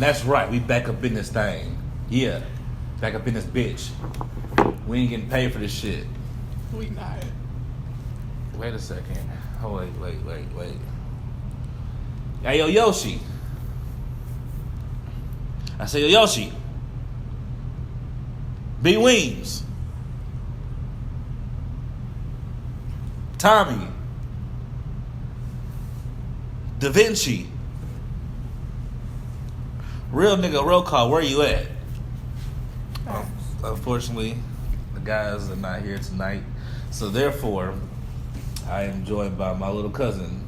That's right. We back up in this thing. Yeah. Back up in this bitch. We ain't getting paid for this shit. We not. Wait a second. Oh, wait. Hey, yo, Yoshi. I say, yo, Yoshi. B. Weems. Tommy. Da Vinci. Real nigga roll call, where you at? Unfortunately, the guys are not here tonight. So therefore, I am joined by my little cousin.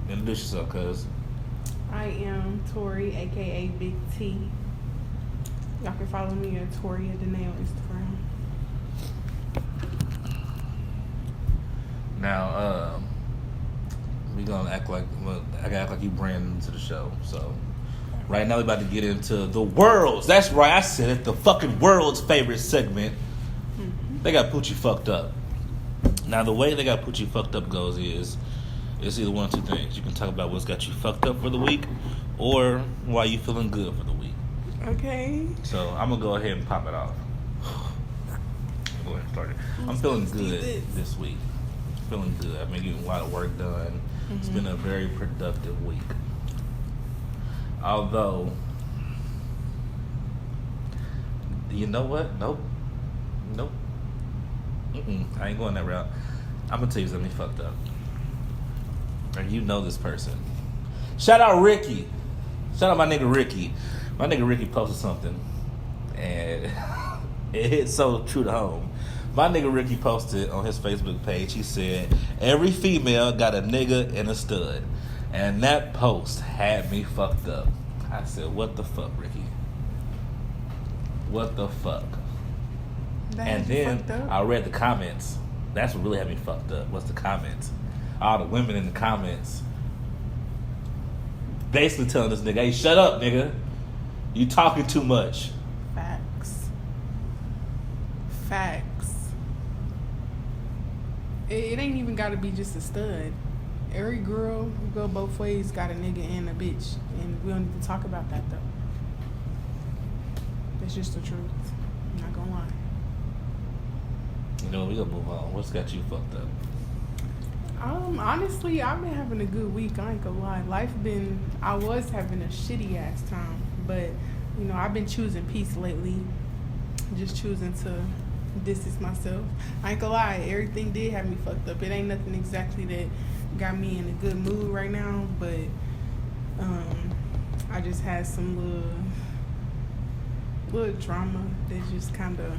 Introduce yourself, cuz. I am Tori, aka Big T. Y'all can follow me at Tori at Danae on Instagram. Now, we gonna act like you brand new to the show. So right now we about to get into the world's. That's right, I said it. The fucking world's favorite segment. Mm-hmm. They got Poochie fucked up. Now the way they got Poochie fucked up goes is it's either one of two things. You can talk about what's got you fucked up for the week, or why you feeling good for the week. Okay. So I'm gonna go ahead and pop it off. Go ahead and start it. I'm feeling good this week. Feeling good. I've been getting a lot of work done. Mm-hmm. It's been a very productive week. Although, you know what? Nope. I ain't going that route. I'm gonna tell you something fucked up. And you know this person. Shout out Ricky. Shout out my nigga Ricky. My nigga Ricky posted something, and it hit so true to home. My nigga Ricky posted on his Facebook page, he said, every female got a nigga and a stud. And that post had me fucked up. I said, what the fuck, Ricky? What the fuck? And then I read the comments. That's what really had me fucked up. What's the comments? All the women in the comments basically telling this nigga, hey, shut up, nigga. You talking too much. Facts. It ain't even got to be just a stud. Every girl who go both ways got a nigga and a bitch. And we don't need to talk about that, though. That's just the truth. I'm not going to lie. You know, we going to move on. What's got you fucked up? Honestly, I've been having a good week. I ain't gonna lie. I was having a shitty ass time. But, you know, I've been choosing peace lately. Just choosing to distance myself. I ain't gonna lie, everything did have me fucked up. It ain't nothing exactly that got me in a good mood right now, but I just had some little drama that just kind of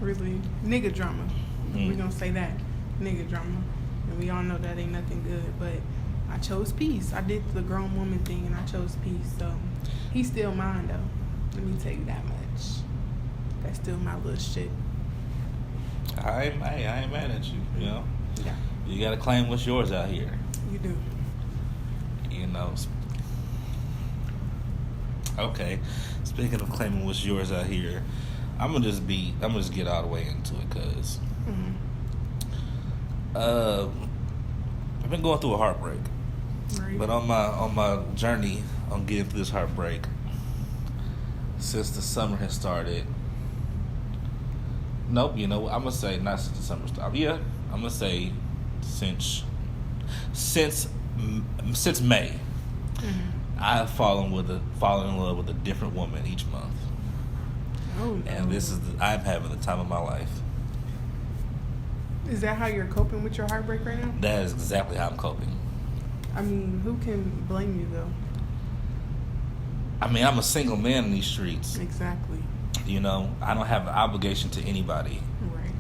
really nigga drama. We're gonna say that, nigga drama, and we all know that ain't nothing good. But I chose peace. I did the grown woman thing, and I chose peace. So he's still mine, though. Let me tell you that much. That's still my little shit. I ain't mad at you, you know? Yeah. You gotta claim what's yours out here. You do. You know. Okay. Speaking of claiming what's yours out here, I'm gonna just get all the way into it, cause I've been going through a heartbreak. Right. But on my journey on getting through this heartbreak, since the summer has started. Nope, you know, I'm gonna say not since the summer started. Yeah, I'm gonna say since May, I've fallen in love with a different woman each month. Oh no. And I'm having the time of my life. Is that how you're coping with your heartbreak right now? That is exactly how I'm coping. I mean, who can blame you though? I mean, I'm a single man in these streets. Exactly. You know, I don't have an obligation to anybody. Right.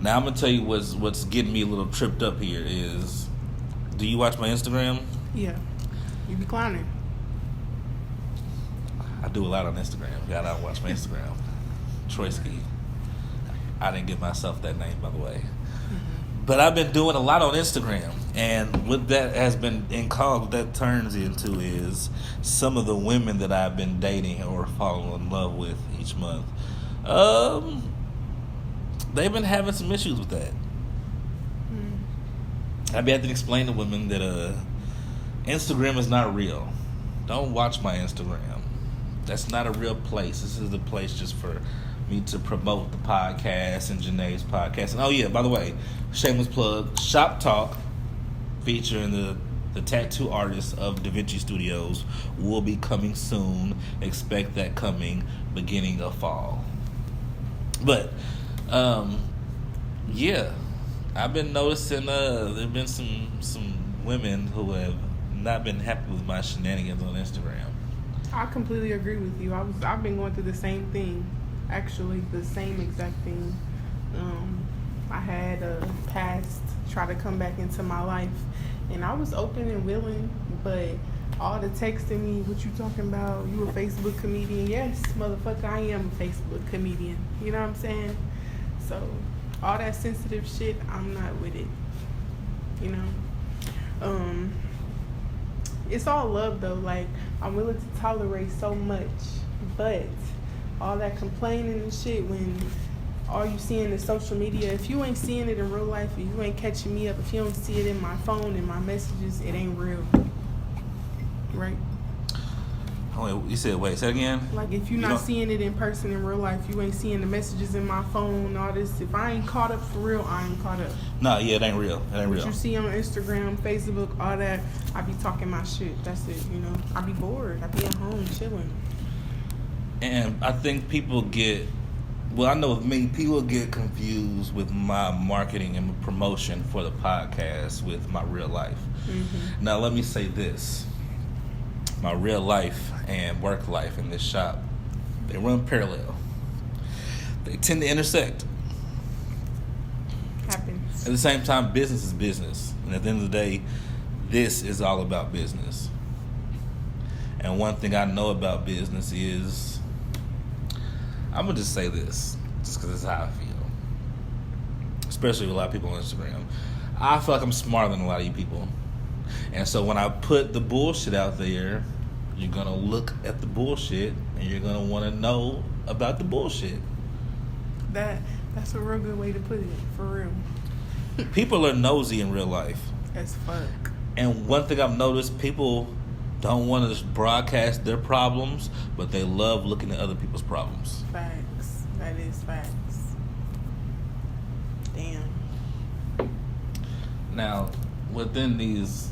Now, I'm going to tell you what's getting me a little tripped up here is, do you watch my Instagram? Yeah. You be clowning. I do a lot on Instagram. Gotta watch my Instagram. TROOOOOYSKII. I didn't give myself that name, by the way. But I've been doing a lot on Instagram, and what that has been what that turns into is some of the women that I've been dating or falling in love with each month. They've been having some issues with that. I've been having to explain to women that Instagram is not real. Don't watch my Instagram. That's not a real place. This is the place just for me to promote the podcast and Janae's podcast. And oh yeah, by the way, shameless plug, Shop Talk featuring the tattoo artist of Da Vinci Studios will be coming soon. Expect that coming beginning of fall. But yeah, I've been noticing there've been some women who have not been happy with my shenanigans on Instagram. I completely agree with you. I've been going through the same thing, actually, the same exact thing. I had a past try to come back into my life, and I was open and willing, but all the texting me, what you talking about? You a Facebook comedian? Yes, motherfucker, I am a Facebook comedian. You know what I'm saying? So all that sensitive shit, I'm not with it. You know? It's all love though. Like, I'm willing to tolerate so much, but all that complaining and shit, when all you seeing is social media, if you ain't seeing it in real life, if you ain't catching me up, if you don't see it in my phone and my messages, it ain't real. Right? Oh, you said, wait, say it again? Like, if you're not seeing it in person in real life, you ain't seeing the messages in my phone, all this. If I ain't caught up for real, I ain't caught up. No, yeah, it ain't real. It ain't real. What you see on Instagram, Facebook, all that, I be talking my shit. That's it, you know. I be bored. I be at home chilling. And I think people get, well, I know with me, people get confused with my marketing and promotion for the podcast with my real life. Mm-hmm. Now, let me say this. My real life and work life in this shop, they run parallel. They tend to intersect. Happens. At the same time, business is business. And at the end of the day, this is all about business. And one thing I know about business is, I'm going to just say this, just because it's how I feel. Especially with a lot of people on Instagram. I feel like I'm smarter than a lot of you people. And so when I put the bullshit out there, you're going to look at the bullshit and you're going to want to know about the bullshit. That's a real good way to put it, for real. People are nosy in real life. As fuck. And one thing I've noticed, people don't want to broadcast their problems, but they love looking at other people's problems. Facts. That is facts. Damn. Now, within these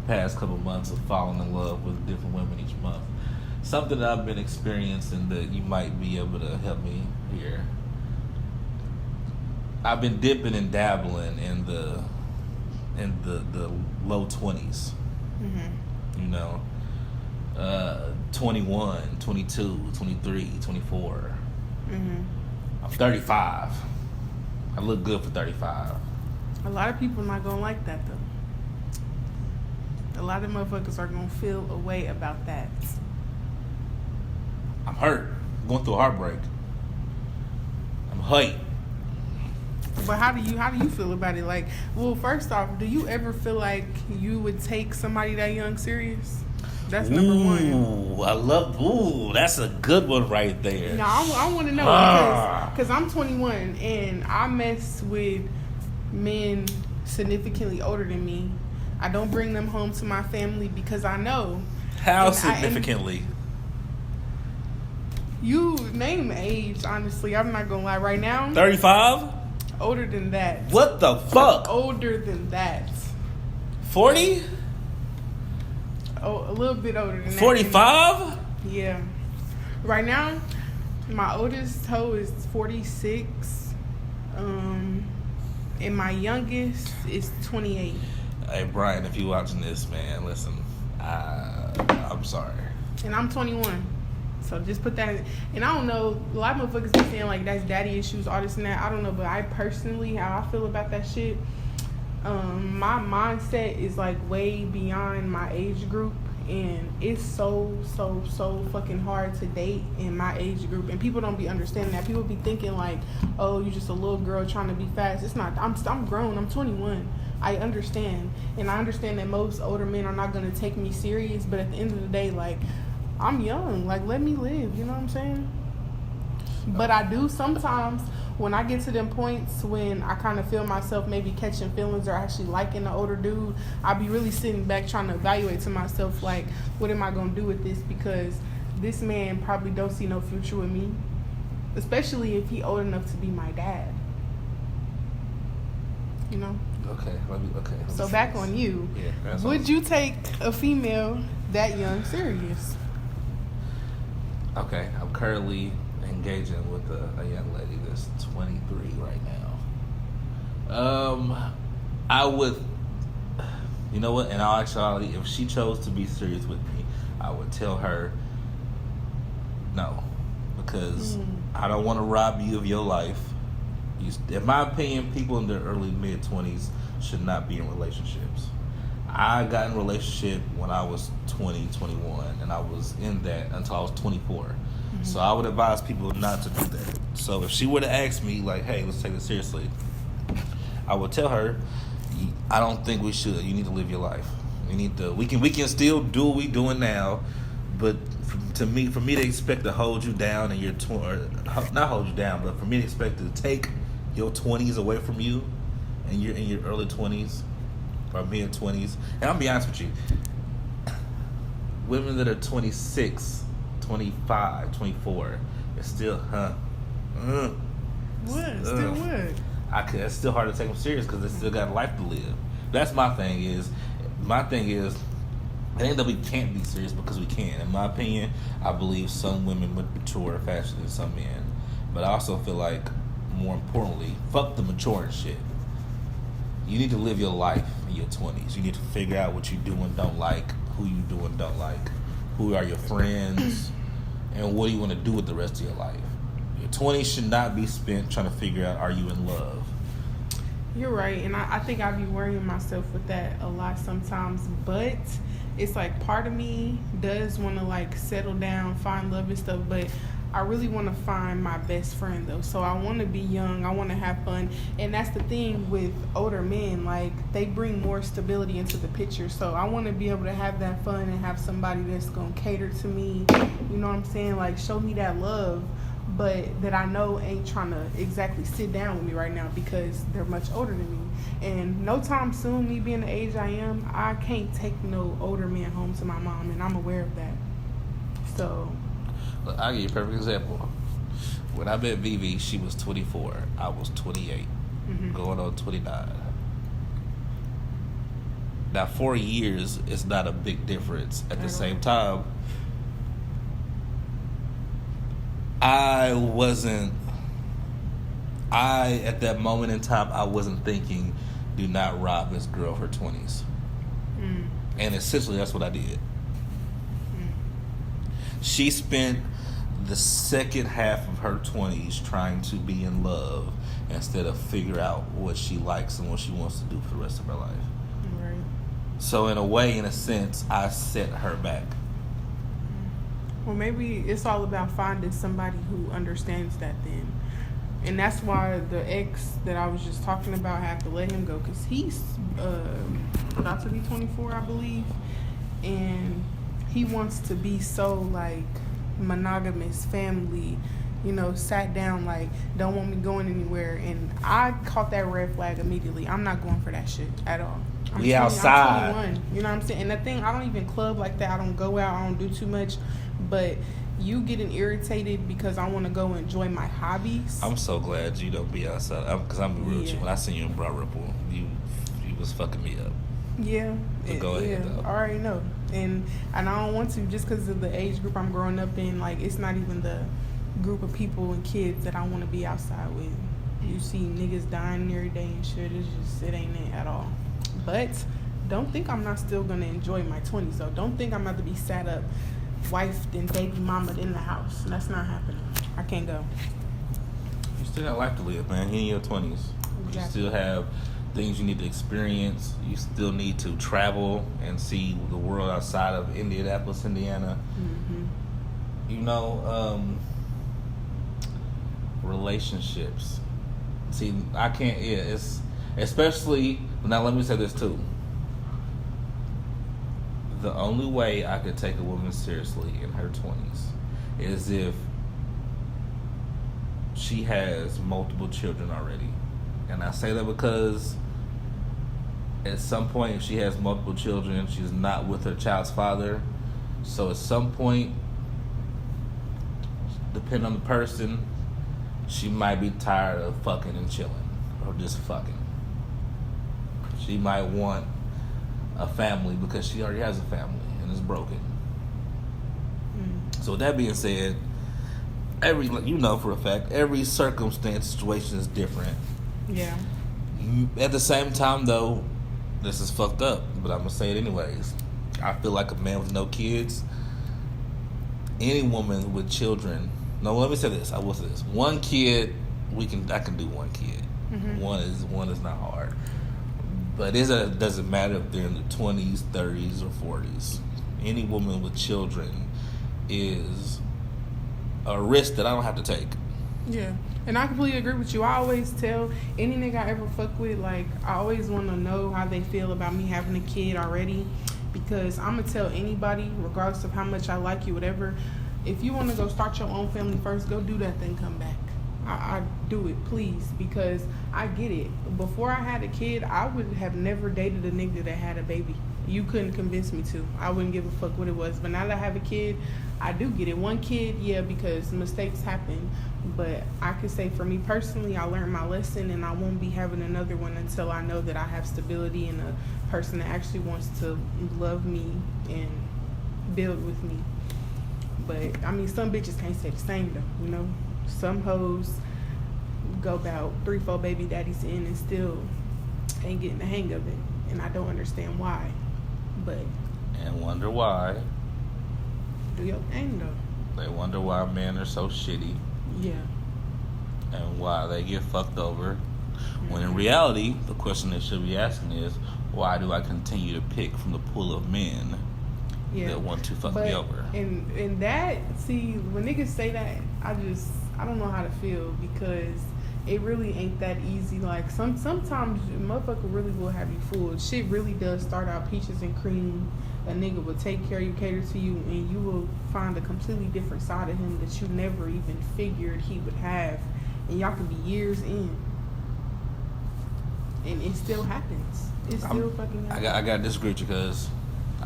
past couple months of falling in love with different women each month, something that I've been experiencing that you might be able to help me here. I've been dipping and dabbling in the low 20s. Mm-hmm. You know, 21, 22, 23, 24. Mm-hmm. I'm 35. I look good for 35. A lot of people not gonna like that though. A lot of motherfuckers are gonna feel a way about that. I'm hurt. I'm going through a heartbreak. I'm hyped. But how do you feel about it? Like, well, first off, do you ever feel like you would take somebody that young serious? That's number one. Ooh, that's a good one right there. No, I want to know because I'm 21 and I mess with men significantly older than me. I don't bring them home to my family because I know. How significantly? You name age, honestly. I'm not gonna lie. Right now, 35. Older than that. What the fuck? Older than that. 40? Oh, a little bit older than 45? Yeah. Right now, my oldest hoe is 46. And my youngest is 28. Hey, Brian, if you watching this, man, listen. I'm sorry. And I'm 21. So just put that in. And I don't know, a lot of motherfuckers be saying like that's daddy issues, all this and that. I don't know, but I personally, how I feel about that shit, my mindset is like way beyond my age group. And it's so fucking hard to date in my age group. And people don't be understanding that. People be thinking like, oh, you're just a little girl trying to be fast. It's not. I'm grown. I'm 21. I understand. And I understand that most older men are not going to take me serious. But at the end of the day, like, I'm young. Like, let me live. You know what I'm saying? But I do sometimes, when I get to them points when I kind of feel myself maybe catching feelings or actually liking the older dude, I'll be really sitting back trying to evaluate to myself, like, what am I going to do with this? Because this man probably don't see no future with me, especially if he old enough to be my dad. You know. Okay. So back on you. Yeah. Would you take a female that young serious? Okay, I'm currently engaging with a young lady that's 23 right now. I would, you know what? In all actuality, if she chose to be serious with me, I would tell her no, because I don't want to rob you of your life. In my opinion, people in their early mid-20s should not be in relationships. I got in a relationship when I was 20, 21, and I was in that until I was 24. Mm-hmm. So I would advise people not to do that. So if she were to ask me, like, hey, let's take this seriously, I would tell her, I don't think we should. You need to live your life. We can still do what we doing now, but for me to expect to hold you down in your not hold you down, but for me to expect to take your 20s away from you, and you're in your early 20s or mid 20s, and I'll be honest with you, women that are 26, 25, 24, it's still what? Still what? It's still hard to take them serious because they still got a life to live. That's my thing is, I think that we can't be serious because we can. In my opinion, I believe some women would mature faster than some men. But I also feel like, more importantly, fuck the maturing shit. You need to live your life in your 20s. You need to figure out what you do and don't like, who you do and don't like, who are your friends, and what do you want to do with the rest of your life. Your 20s should not be spent trying to figure out, are you in love? You're right, and I think I be worrying myself with that a lot sometimes, but it's like part of me does want to like settle down, find love and stuff, but I really want to find my best friend though. So I want to be young, I want to have fun, and that's the thing with older men, like they bring more stability into the picture. So I want to be able to have that fun and have somebody that's going to cater to me, you know what I'm saying, like show me that love, but that I know ain't trying to exactly sit down with me right now because they're much older than me. And no time soon, me being the age I am, I can't take no older man home to my mom, and I'm aware of that. So Look, I'll give you a perfect example. When I met Vivi, she was 24. I was 28, going on 29. Now, 4 years is not a big difference. At the same time, at that moment in time, I wasn't thinking, do not rob this girl of her 20s. And essentially, that's what I did. She spent the second half of her 20s trying to be in love instead of figure out what she likes and what she wants to do for the rest of her life. Right. So in a way, in a sense, I set her back. Well, maybe it's all about finding somebody who understands that then. And that's why the ex that I was just talking about, I have to let him go because he's about to be 24, I believe. And he wants to be so, like, monogamous, family, you know, sat down, like, don't want me going anywhere. And I caught that red flag immediately. I'm not going for that shit at all. We outside. I'm 21, you know what I'm saying? And the thing, I don't even club like that. I don't go out. I don't do too much. But you getting irritated because I want to go enjoy my hobbies. I'm so glad you don't be outside. Because I'm real with you. When I seen you in Broad Ripple, you was fucking me up. Yeah. But go ahead, though. I already know. And I don't want to just because of the age group I'm growing up in. Like, it's not even the group of people and kids that I want to be outside with. You see niggas dying every day and shit. It ain't it at all. But don't think I'm not still going to enjoy my 20s, though. Don't think I'm about to be sat up, wifed and baby mama in the house. That's not happening. I can't go. You still got life to live, man. You're in your 20s. Exactly. You still have things you need to experience. You still need to travel and see the world outside of Indianapolis, Indiana. You know, relationships. See, I can't. Yeah, it's especially now. Let me say this too. The only way I could take a woman seriously in her 20s is if she has multiple children already. And I say that because at some point, if she has multiple children, she's not with her child's father. So at some point, depending on the person, she might be tired of fucking and chilling, or just fucking. She might want a family because she already has a family and is broken. So with that being said, for a fact, every circumstance, situation is different. Yeah. At the same time, though, this is fucked up, but I'm gonna say it anyways. I feel like a man with no kids, any woman with children. No, let me say this. I will say this. One kid, I can do one kid. Mm-hmm. One is not hard. But it doesn't matter if they're in the 20s, 30s, or 40s. Any woman with children is a risk that I don't have to take. Yeah. And I completely agree with you. I always tell any nigga I ever fuck with, like, I always want to know how they feel about me having a kid already. Because I'm going to tell anybody, regardless of how much I like you, whatever, if you want to go start your own family first, go do that, then come back. I do it, please, because I get it. Before I had a kid, I would have never dated a nigga that had a baby. You couldn't convince me to. I wouldn't give a fuck what it was. But now that I have a kid, I do get it. One kid, yeah, because mistakes happen. But I could say for me personally, I learned my lesson, and I won't be having another one until I know that I have stability and a person that actually wants to love me and build with me. But, I mean, some bitches can't say the same, though, you know? Some hoes go about 3-4 baby daddies in and still ain't getting the hang of it. And I don't understand why. But... and wonder why. Do your thing, though. They wonder why men are so shitty. Yeah. And why they get fucked over. When in reality, the question they should be asking is, why do I continue to pick from the pool of men that want to fuck me over? And that, see, when niggas say that, I don't know how to feel, because it really ain't that easy. Like, sometimes a motherfucker really will have you fooled. Shit really does start out peaches and cream. A nigga will take care of you, cater to you, and you will find a completely different side of him that you never even figured he would have. And y'all can be years in. And it still happens. It still fucking happens. I got to disagree with you, because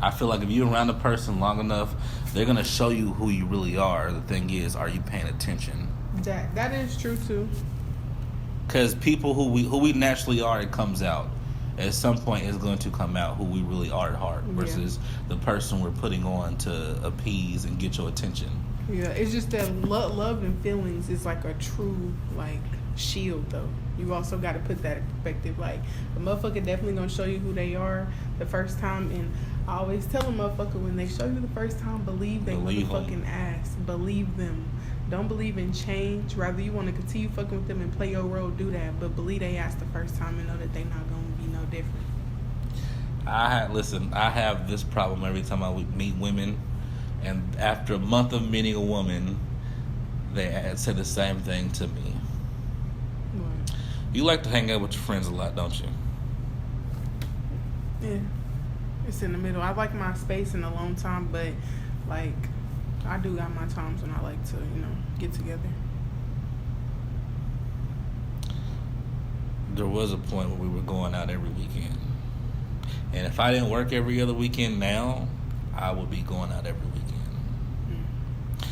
I feel like if you're around a person long enough, they're going to show you who you really are. The thing is, are you paying attention? That is true, too. Because people who we naturally are, it comes out. At some point, it's going to come out who we really are at heart versus the person we're putting on to appease and get your attention. Yeah, it's just that love and feelings is like a true, like, shield, though. You also got to put that in perspective. Like, the motherfucker definitely going to show you who they are the first time. And I always tell a motherfucker, when they show you the first time, believe they motherfucking ass. Believe them. Don't believe in change. Rather, you want to continue fucking with them and play your role, do that. But believe they ass the first time and know that they not going to be no different. I have this problem every time I meet women. And after a month of meeting a woman, they say the same thing to me. What? You like to hang out with your friends a lot, don't you? Yeah. It's in the middle. I like my space and alone time, but, like, I do got my times when I like to, get together. There was a point where we were going out every weekend. And if I didn't work every other weekend now, I would be going out every weekend.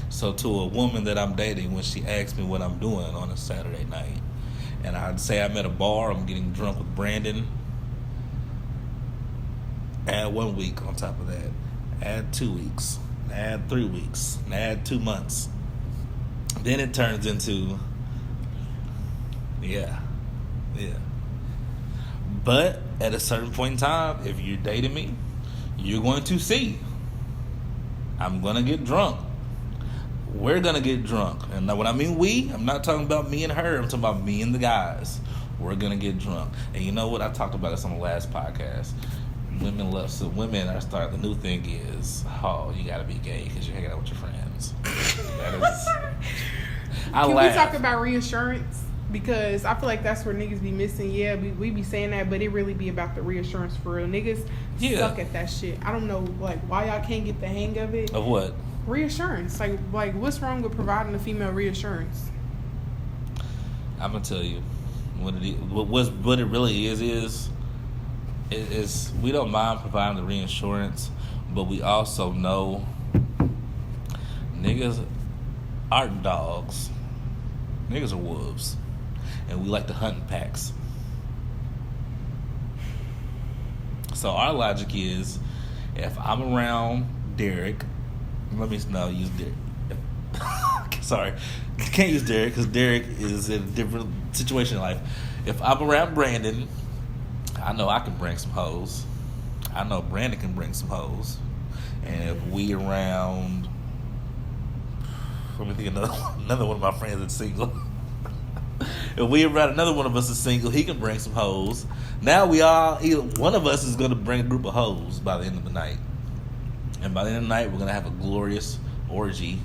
So to a woman that I'm dating, when she asks me what I'm doing on a Saturday night, and I'd say I'm at a bar, I'm getting drunk with Brandon, add 1 week on top of that, add 2 weeks, add 3 weeks, add 2 months. Then it turns into, yeah. But at a certain point in time, if you're dating me, you're going to see I'm going to get drunk. We're going to get drunk. And when I mean we, I'm not talking about me and her. I'm talking about me and the guys. We're going to get drunk. And you know what? I talked about this on the last podcast. Women love, so women are starting, the new thing is, oh, you got to be gay because you're hanging out with your friends. Can we talk about reassurance? Because I feel like that's where niggas be missing. Yeah, we be saying that, but it really be about the reassurance for real. Niggas suck at that shit. I don't know, like, why y'all can't get the hang of it. Of what? Reassurance. Like what's wrong with providing a female reassurance? I'm gonna tell you what it really is we don't mind providing the reassurance, but we also know niggas Art dogs. Niggas are wolves. And we like to hunt in packs. So our logic is, if I'm around Derek, use Derek. Sorry, can't use Derek because Derek is in a different situation in life. If I'm around Brandon, I know I can bring some hoes. I know Brandon can bring some hoes. And if we around, let me think another one of my friends that's single. If we around another one of us is single, he can bring some hoes. Now either one of us is going to bring a group of hoes by the end of the night. And by the end of the night, we're going to have a glorious orgy.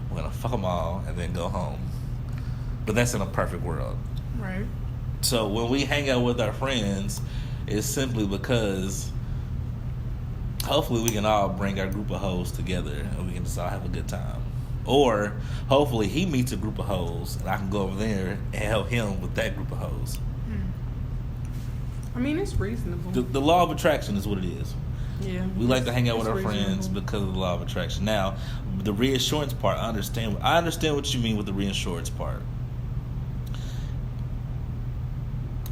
We're going to fuck them all and then go home. But that's in a perfect world. Right. So when we hang out with our friends, it's simply because hopefully we can all bring our group of hoes together and we can just all have a good time. Or hopefully he meets a group of hoes and I can go over there and help him with that group of hoes. I mean, it's reasonable. The law of attraction is what it is. Yeah. We like to hang out with our reasonable. friends because of the law of attraction. Now, the reassurance part, I understand what you mean with the reassurance part.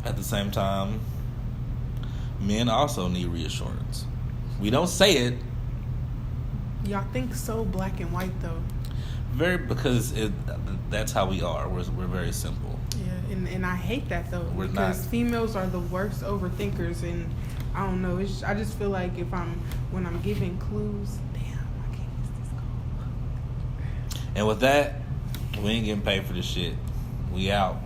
At the same time, men also need reassurance. We don't say it. Y'all think so black and white though. Because that's how we are. We're very simple. Yeah, and I hate that though. We're because not. Females are the worst overthinkers, and I don't know. I just feel like when I'm giving clues, damn, I can't miss this call. And with that, we ain't getting paid for this shit. We out.